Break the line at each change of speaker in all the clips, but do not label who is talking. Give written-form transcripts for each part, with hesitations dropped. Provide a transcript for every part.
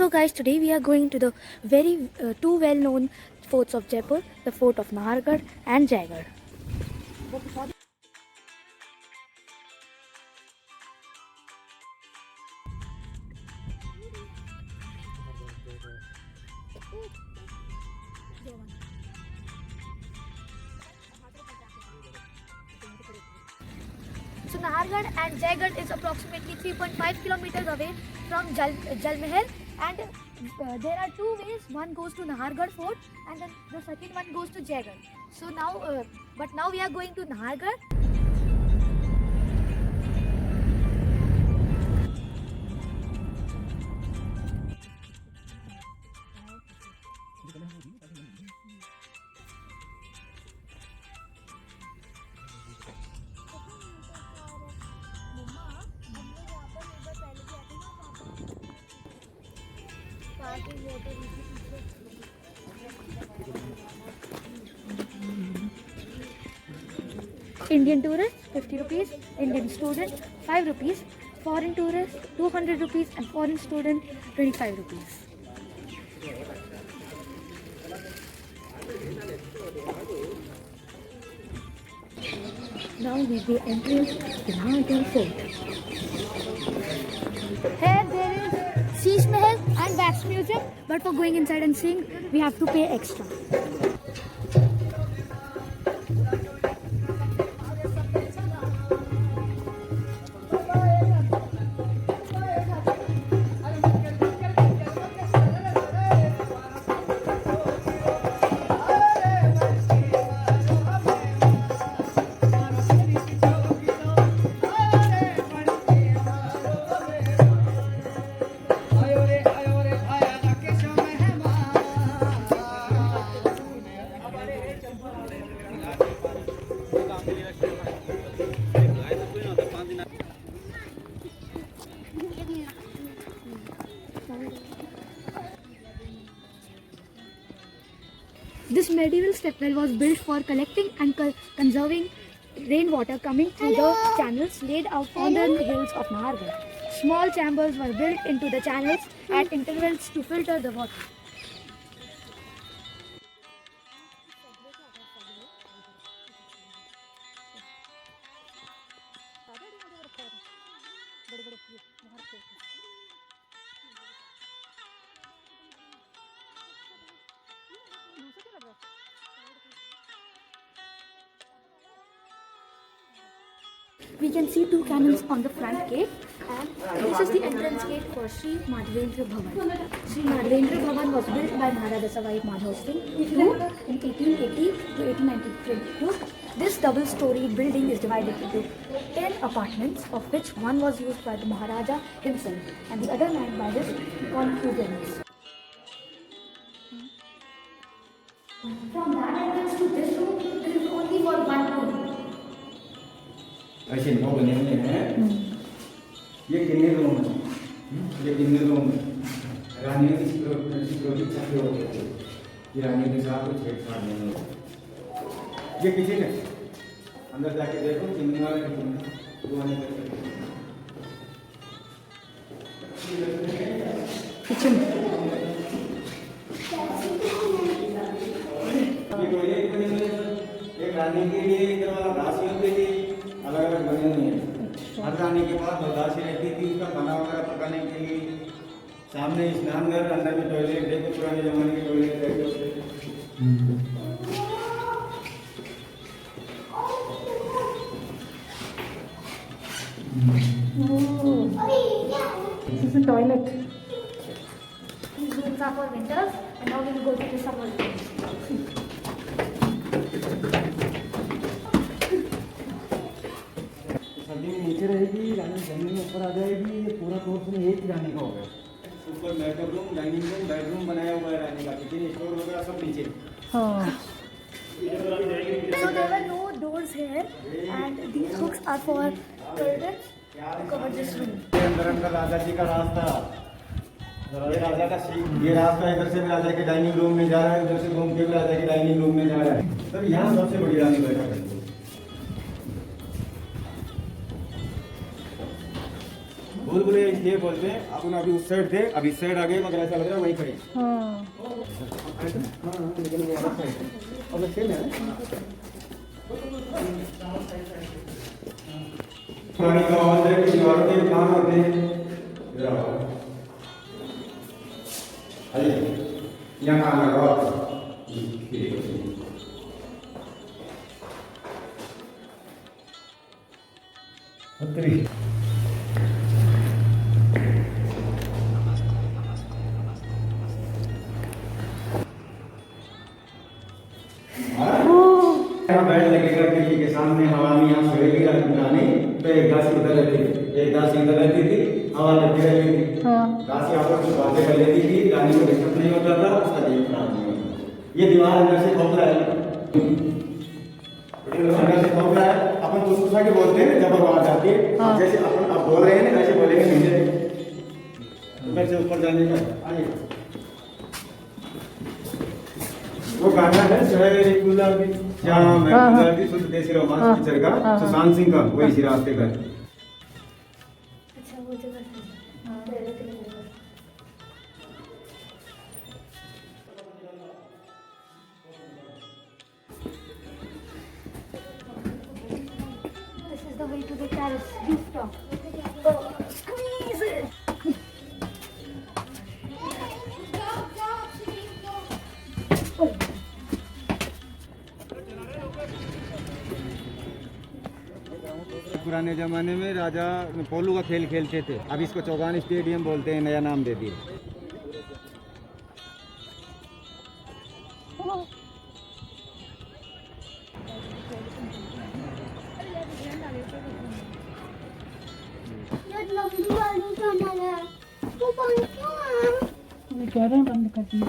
So guys, today we are going to the very two well-known forts of Jaipur, the fort of Nahargarh and Jaigarh. So Nahargarh and Jaigarh is approximately 3.5 kilometers away from Jal Mahal, and there are two ways. One goes to Nahargarh fort and then the second one goes to Jaigarh. So now we are going to Nahargarh. Indian tourist 50 rupees, Indian student 5 rupees, foreign tourist 200 rupees and foreign student 25 rupees. Now we will be entering the Nahargarh fort. Here there is Sheesh Mahal and Wax Museum, but for going inside and seeing we have to pay extra. This medieval stepwell was built for collecting and conserving rainwater coming through the channels laid out on the hills of Nahargarh. Small chambers were built into the channels at intervals to filter the water. We can see two cannons on the front gate, and this is the entrance gate for Sri Madhavendra Bhavan. Sri Madhavendra Bhavan was built by Maharaja Savai Madhav Singh in 1880 to 1892. This double-storied building is divided into 10 apartments, of which one was used by the Maharaja himself and the other 9 by his concubines. From that entrance to this room, there is only for one room.
ऐसे नौ बने हुए हैं। ये किन्ने room है? ये किन्ने room है? रानी की सिक्योरिटी छापे होते थे। ये रानी के साथ कुछ छेड़छाड़ नहीं होती। ये किचन है। अंदर जाके देखो चिमनी वाला किचन है। दुआने करके।
किचन।
ये टॉयलेट बने हुए हैं। एक रानी के लिए, एक वाला दासियों के लिए अलग-अलग बने हुए हैं। हर रानी के पास दासी रहती थी उसका खाना वगैरह पकाने के लिए। सामने स्नानघर, अंदर में टॉयलेट, देखो पुराने जमाने के टॉयलेट रहते होते।
This is a toilet. These rooms are for winters, and now we will go to the summer rooms.
नीचे रहेगी, रानी जमीन में ऊपर आ जाएगी। ये पूरा कोर्स में एक ही रानी का होगा। ऊपर makeup room, dining room, bedroom बनाया हुआ है रानी का। किचन, स्टोर वगैरह सब नीचे।
So there were no doors here, and these hooks are for curtains to cover this room.
अंदर राजा जी का रास्ता। ये राजा का ये रास्ता इधर से राजा के डाइनिंग रूम में जा रहा है, उधर से घूम के राजा के डाइनिंग रूम में जा रहा है। तब यहाँ सबसे बड़ी रानी बैठा करती है। भूल भुलैया इसलिए बोलते हैं, अपन अभी उस साइड थे, अभी इस साइड आ गए, मगर ऐसा लग रहा है वहीं खड़े हैं।
हाँ
लेकिन वो अलग साइड है और वो सेम है। पुरानी कहावत है कि दीवारों के काम होते हैं। अरे यहाँ काम लगाओ। उत्तरी यहाँ बैठ लगेगा किसी के सामने, हवा में यहाँ सोएगी रानी, तो एक दासी उधर रहती थी, एक दासी उधर रहती थी, हवा लगती रहती थी।
हाँ
दासी आपस में बातें कर लेती थी, रानी को डिस्टर्ब नहीं होता था, उसका जीवन खराब नहीं होता। ये दीवार अंदर से खोखला है, अंदर से खोखला है। अपन फुसफुसा के बोलते हैं जब आवाज आती है,
हाँ।
जैसे अपन अब बोल रहे हैं ना, ऐसे बोलेंगे नीचे ऊपर से ऊपर जाने का। आइए, वो गाना है शहर गुलाबी श्याम है गुलाबी शुद्ध देसी रोमांस पिक्चर का, सुशांत सिंह का, वही इसी रास्ते का।
अच्छा वो जगह This is the way to the terrace rooftop. Oh, squeeze it.
पुराने जमाने में राजा पोलू का खेल खेलते थे, अब इसको चौगान स्टेडियम बोलते हैं, नया नाम दे दिए।
ये कह रहे हैं बंद कर दिए।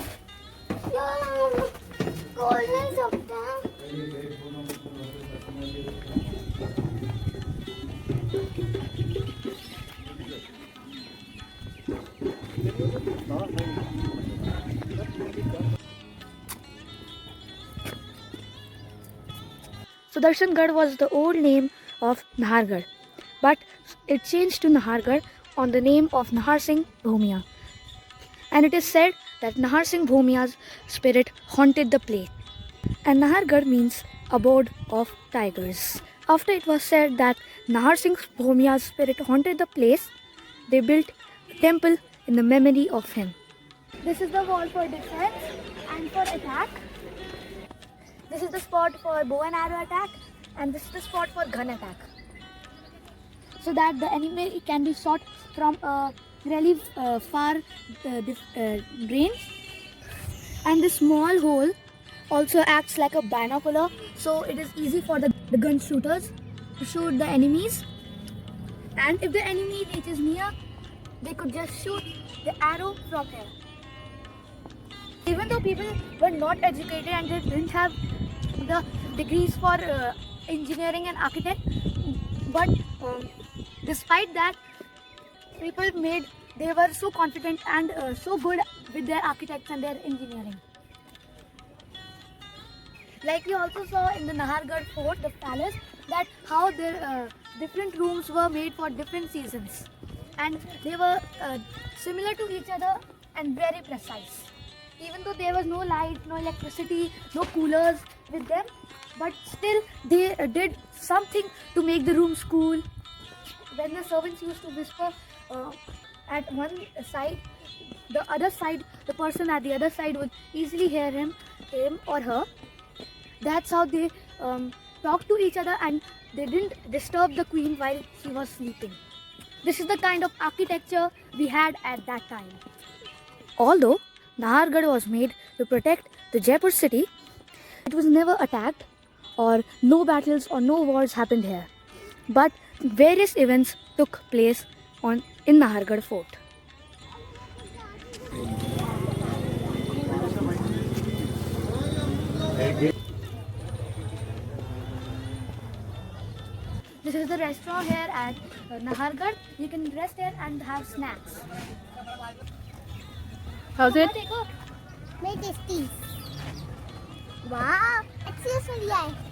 खोल नहीं सकता। Sudarshangarh was the old name of Nahargarh, but it changed to Nahargarh on the name of Nahar Singh Bhumia. And it is said that Nahar Singh Bhumia's spirit haunted the place. And Nahargarh means abode of tigers. After it was said that Nahar Singh Bhumia's spirit haunted the place, they built a temple in the memory of him. This is the wall for defense and for attack. This is the spot for bow and arrow attack, and this is the spot for gun attack. So that the enemy can be shot from a really far range. And this small hole also acts like a binocular, so it is easy for the gun shooters to shoot the enemies. And if the enemy reaches near, they could just shoot the arrow from here. Even though people were not educated and they didn't have the degrees for engineering and architect, but despite that, they were so confident and so good with their architects and their engineering. Like we also saw in the Nahargarh fort, the palace, that how their different rooms were made for different seasons, and they were similar to each other and very precise. Even though there was no light, no electricity, no coolers with them, but still they did something to make the rooms cool. When the servants used to whisper at one side, the person at the other side would easily hear him or her. That's how they talked to each other, and they didn't disturb the queen while she was sleeping. This is the kind of architecture we had at that time. Although Nahargarh was made to protect the Jaipur city, it was never attacked, or no battles or no wars happened here. But various events took place in Nahargarh fort. This is the restaurant here at Nahargarh. You can rest here and have snacks.
How's it?
very tasty. Wow, अच्छी सुनिए